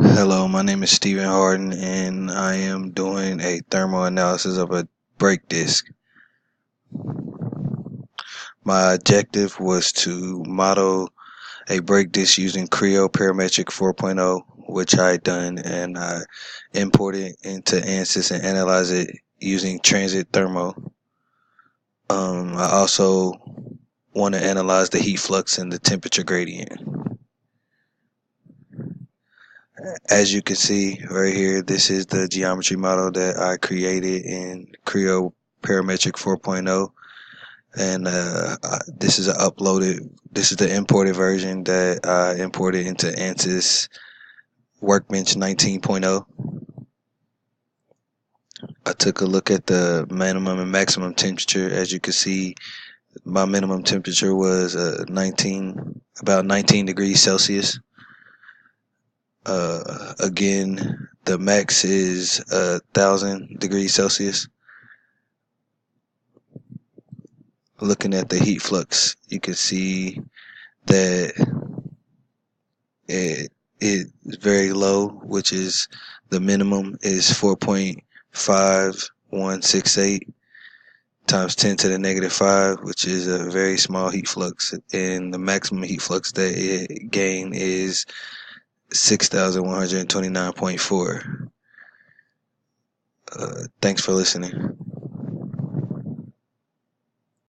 Hello, my name is Stephen Harden, and I am doing a thermal analysis of a brake disc. My objective was to model a brake disc using Creo Parametric 4.0, which I done, and I imported into ANSYS and analyze it using Transit Thermo. I also want to analyze the heat flux and the temperature gradient. As you can see right here, this is the geometry model that I created in Creo Parametric 4.0, and this is the imported version that I imported into ANSYS Workbench 19.0. I took a look at the minimum and maximum temperature. As you can see, my minimum temperature was about 19 degrees Celsius. Again, the max is 1,000 degrees Celsius. Looking at the heat flux, you can see that it is very low, which is the minimum is 4.5168 times 10 to the negative 5, which is a very small heat flux, and the maximum heat flux that it gained is 6,129.4. Thanks for listening.